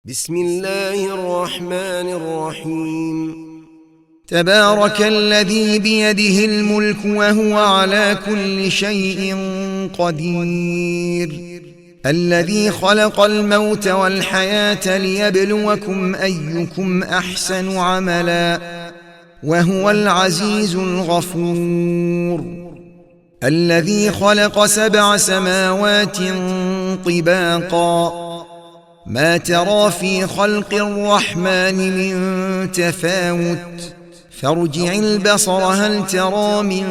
بسم الله الرحمن الرحيم. تبارك الذي بيده الملك وهو على كل شيء قدير، الذي خلق الموت والحياة ليبلوكم أيكم أحسن عملا، وهو العزيز الغفور، الذي خلق 7 سماوات طباقا، ما ترى في خلق الرحمن من تفاوت، فارجع البصر هل ترى من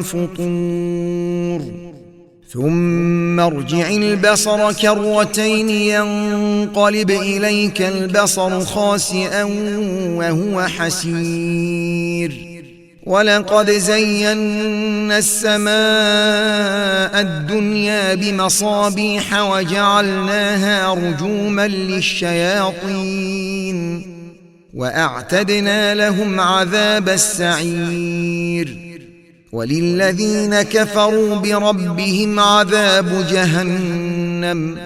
فطور، ثم ارجع البصر كرتين ينقلب إليك البصر خاسئا وهو حسير، ولقد زينا السماء الدنيا بمصابيح وجعلناها رجوما للشياطين، وأعتدنا لهم عذاب السعير، وللذين كفروا بربهم عذاب جهنم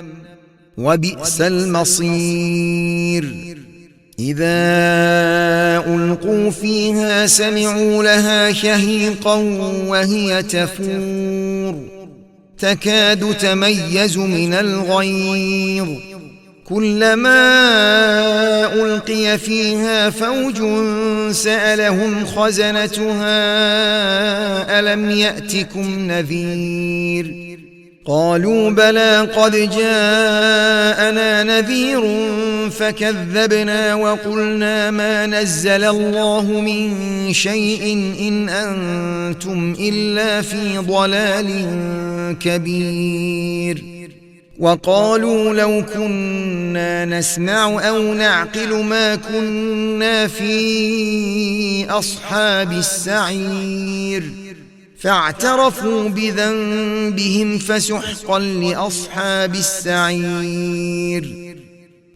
وبئس المصير. إذا ألقوا فيها سمعوا لها شهيقا وهي تفور، تكاد تميز من الغيظ، كلما ألقي فيها فوج سألهم خزنتها ألم يأتكم نذير، قالوا بلى قد جاءنا نذير فكذبنا وقلنا ما نزل الله من شيء إن أنتم إلا في ضلال كبير، وقالوا لو كنا نسمع أو نعقل ما كنا في أصحاب السعير، فاعترفوا بذنبهم فسحقا لأصحاب السعير.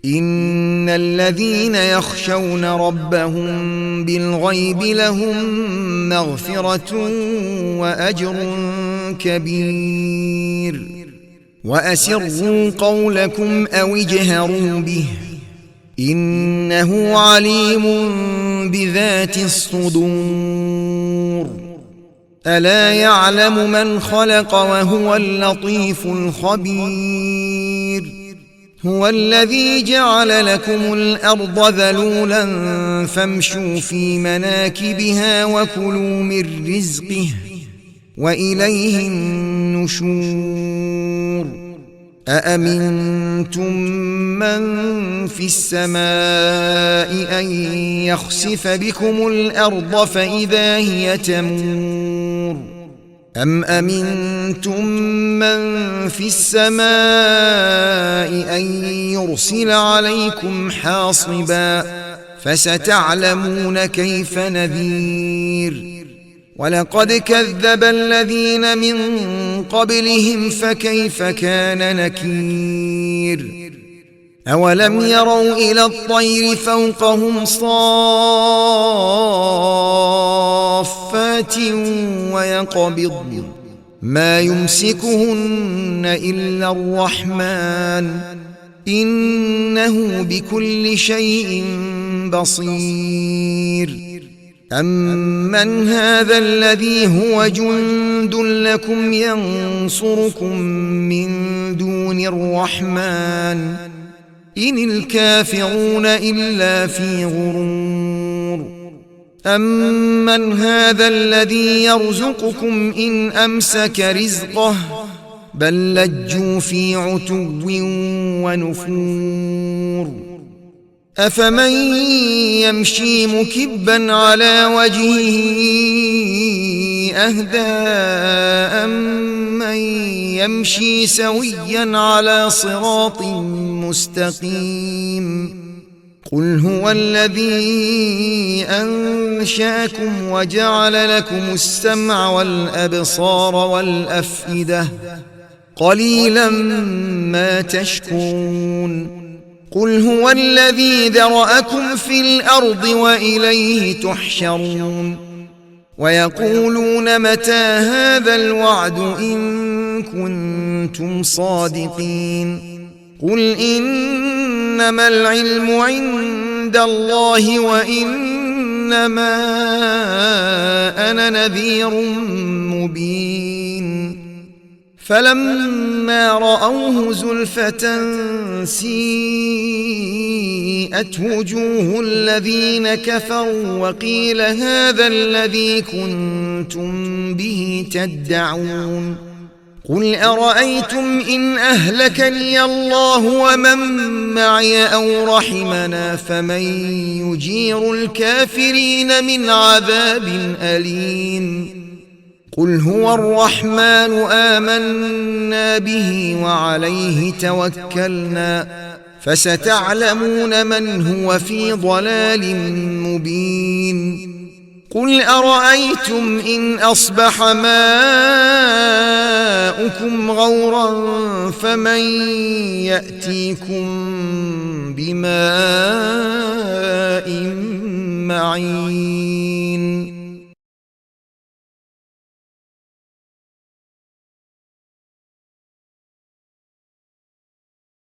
إن الذين يخشون ربهم بالغيب لهم مغفرة وأجر كبير، وأسروا قولكم أو اجهروا به إنه عليم بذات الصدور. ألا يعلم من خلق وهو اللطيف الخبير، هو الذي جعل لكم الأرض ذلولا فامشوا في مناكبها وكلوا من رزقه وإليه النشور. أأمنتم من في السماء أن يخسف بكم الأرض فإذا هي تمور، أم أمنتم من في السماء أن يرسل عليكم حاصبا، فستعلمون كيف نذير. ولقد كذب الذين من قبلهم فكيف كان نكير. أولم يروا إلى الطير فوقهم صافات ويقبضن ما يمسكهن إلا الرحمن إنه بكل شيء بصير. أمن هذا الذي هو جند لكم ينصركم من دون الرحمن إن الكافرون إلا في غرور. أمن هذا الذي يرزقكم إن أمسك رزقه بل لجوا في عتو ونفور. أفمن يمشي مكبا على وجهه أهدى أمن يمشي سويا على صراط مستقيم. قل هو الذي أنشأكم وجعل لكم السمع والأبصار والأفئدة قليلا ما تشكرون. قل هو الذي ذرأكم في الأرض وإليه تحشرون. ويقولون متى هذا الوعد إن كنتم صادقين. قل إنما العلم عند الله وإنما أنا نذير مبين فلما رأوه زلفة سيئت وجوه الذين كفروا وقيل هذا الذي كنتم به تدعون قل أرأيتم إن أهلكني الله ومن معي أو رحمنا فمن يجير الكافرين من عذاب أليم قل هو الرحمن آمنا به وعليه توكلنا فستعلمون من هو في ضلال مبين قل أرأيتم إن أصبح ماؤكم غورا فمن يأتيكم بماء معين